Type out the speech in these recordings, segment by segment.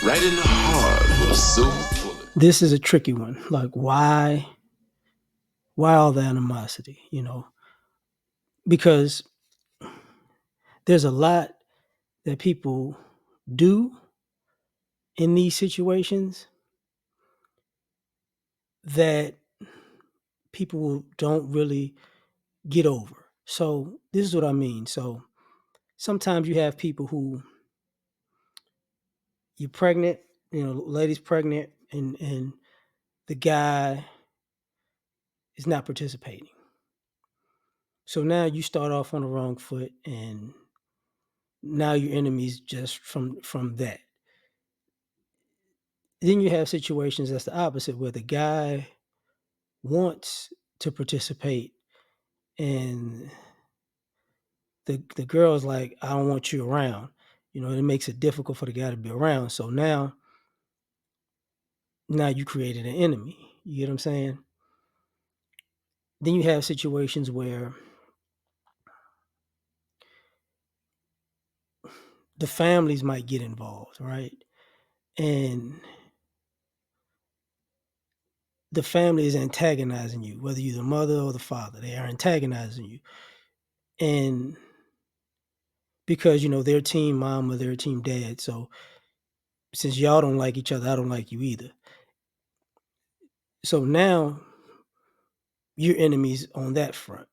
right in the heart with a silver bullet. This is a tricky one. Like, why all the animosity? Because there's a lot that people do in these situations that people don't really get over. So this is what I mean. So sometimes you have people who you're pregnant, lady's pregnant, and the guy is not participating. So now you start off on the wrong foot, and now your enemies just from that. Then you have situations that's the opposite, where the guy wants to participate, and the girl's like, I don't want you around. It makes it difficult for the guy to be around. So now you created an enemy. You get what I'm saying? Then you have situations where the families might get involved, right? And the family is antagonizing you, whether you're the mother or the father. They are antagonizing you. And because, they're team mom or they're team dad. So since y'all don't like each other, I don't like you either. So now you're enemies on that front.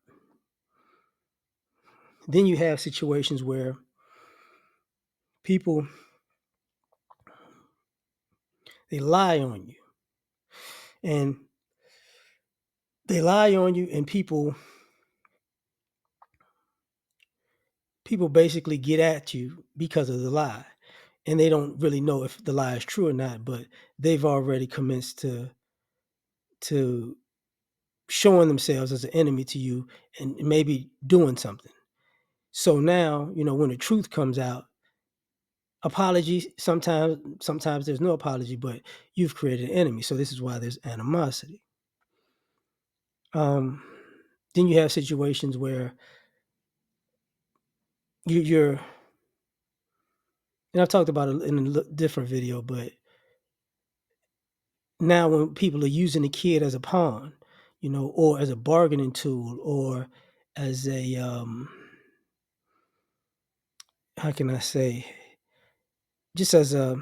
Then you have situations where people, they lie on you. And they lie on you, and people basically get at you because of the lie. And they don't really know if the lie is true or not, but they've already commenced to showing themselves as an enemy to you and maybe doing something. So now, when the truth comes out, apology, sometimes there's no apology, but you've created an enemy. So this is why there's animosity. Then you have situations where you're, and I've talked about it in a different video, but now when people are using the kid as a pawn, or as a bargaining tool, or as a how can I say, just as a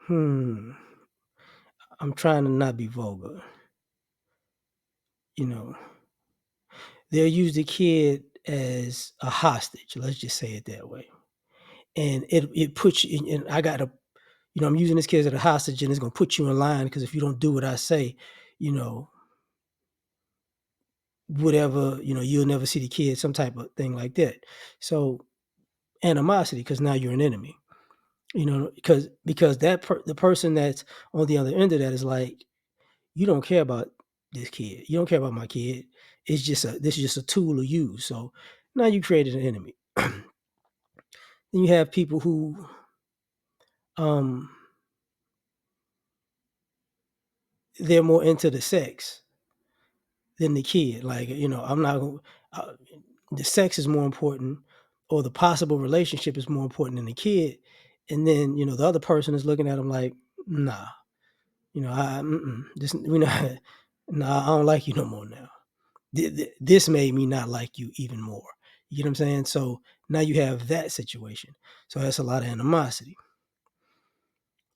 I'm trying to not be vulgar. They'll use the kid as a hostage. Let's just say it that way. And it puts you in, and I got to, I'm using this kid as a hostage, and it's going to put you in line, because if you don't do what I say, whatever, you'll never see the kid, some type of thing like that. So animosity, because now you're an enemy, because the person that's on the other end of that is like, you don't care about this kid. You don't care about my kid. This is just a tool to use. So now you created an enemy. Then you have people who um they're more into the sex than the kid. Like, I'm not gonna the sex is more important, or the possible relationship is more important than the kid. And then, the other person is looking at them like, nah, this, nah, I don't like you no more now. This made me not like you even more. You get what I'm saying? So now you have that situation. So that's a lot of animosity.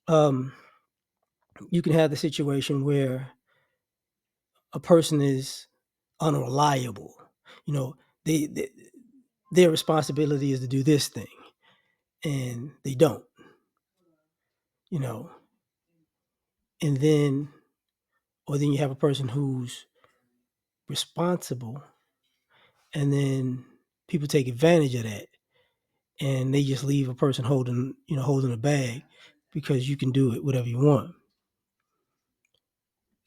You can have the situation where a person is unreliable. You know, they their responsibility is to do this thing, and they don't. You know, and then you have a person who's responsible, and then people take advantage of that, and they just leave a person holding a bag, because you can do it whatever you want.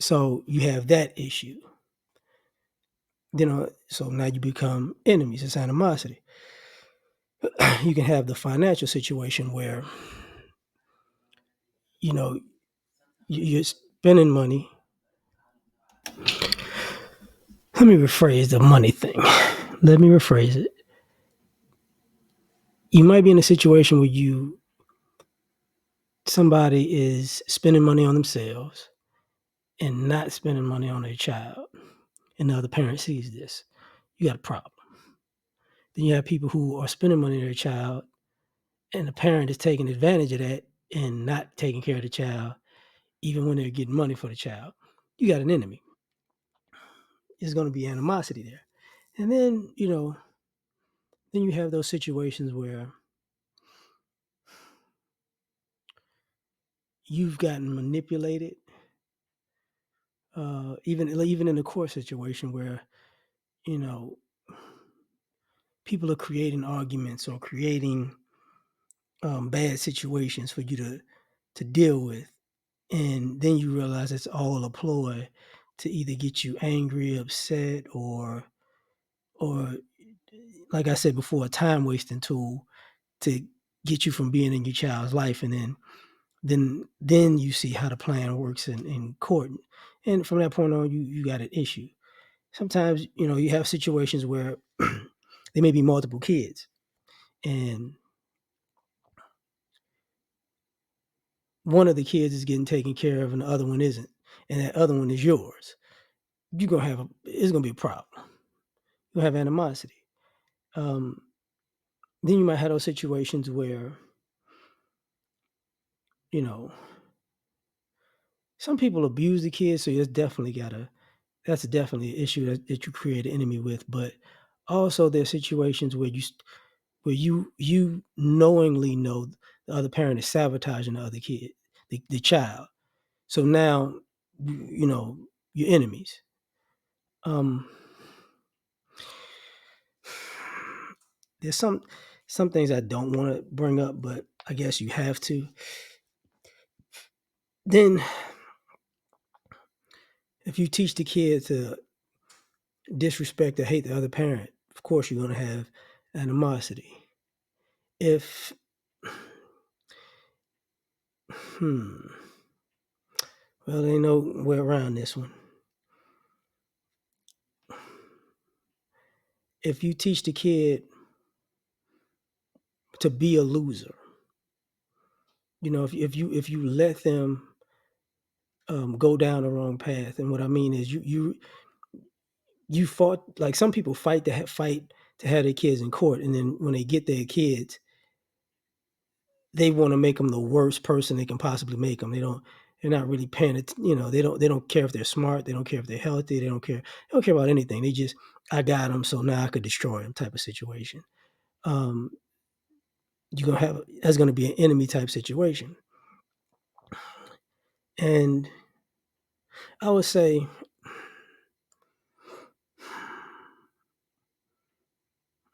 So you have that issue. So now you become enemies. It's animosity. You can have the financial situation where you're spending money. Let me rephrase the money thing. Let me rephrase it. You might be in a situation where somebody is spending money on themselves and not spending money on their child, and the other parent sees this, you got a problem. Then you have people who are spending money on their child, and the parent is taking advantage of that and not taking care of the child, even when they're getting money for the child. You got an enemy. There's going to be animosity there. And then, then you have those situations where you've gotten manipulated, even in a court situation where, you know, people are creating arguments or creating bad situations for you to deal with, and then you realize it's all a ploy to either get you angry, upset, or like I said before, a time wasting tool to get you from being in your child's life, and then you see how the plan works in court, and from that point on, you got an issue. Sometimes you have situations where there may be multiple kids, and one of the kids is getting taken care of and the other one isn't, and that other one is yours. It's gonna be a problem. You'll have animosity. Um, then you might have those situations where you know some people abuse the kids, so that's definitely an issue that you create an enemy with. But also there's situations where you knowingly know the other parent is sabotaging the other kid, the child. So now you're enemies. Um, there's some things I don't want to bring up, but I guess you have to. Then if you teach the kid to disrespect or hate the other parent, of course you're going to have animosity. If hmm, well, there ain't no way around this one. If you teach the kid to be a loser, if you let them go down the wrong path, and what I mean is you fought, like some people fight to have their kids in court, and then when they get their kids, they want to make them the worst person they can possibly make them. They're not really paying it. They don't care if they're smart. They don't care if they're healthy. They don't care about anything. They just, I got them, so now I could destroy them type of situation. Um, that's gonna be an enemy type situation. And I would say,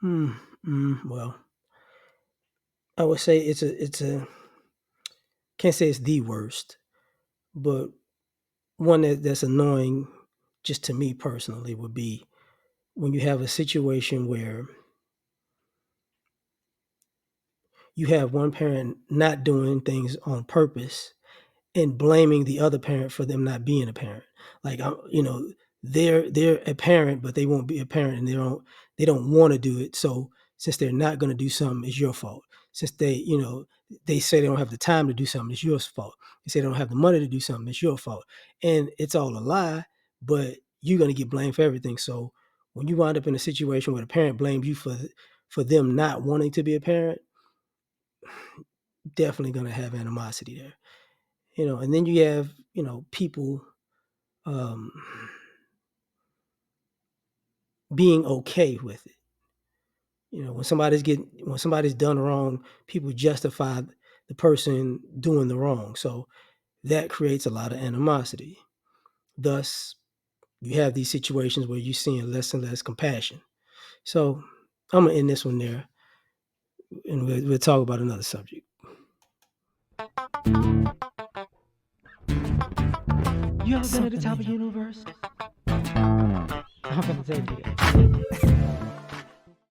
well, I would say it's a can't say it's the worst, but one that's annoying just to me personally would be when you have a situation where you have one parent not doing things on purpose and blaming the other parent for them not being a parent. Like, they're a parent, but they won't be a parent, and they don't want to do it. So since they're not going to do something, it's your fault. Since they say they don't have the time to do something, it's your fault. They say they don't have the money to do something, it's your fault. And it's all a lie, but you're going to get blamed for everything. So when you wind up in a situation where the parent blames you for them not wanting to be a parent, definitely going to have animosity there. And then you have people um, being okay with it. When somebody's done wrong, people justify the person doing the wrong, so that creates a lot of animosity. Thus, you have these situations where you're seeing less and less compassion. So I'm gonna end this one there, and we'll talk about another subject. You ever been at the top of the universe? I'm gonna tell you that.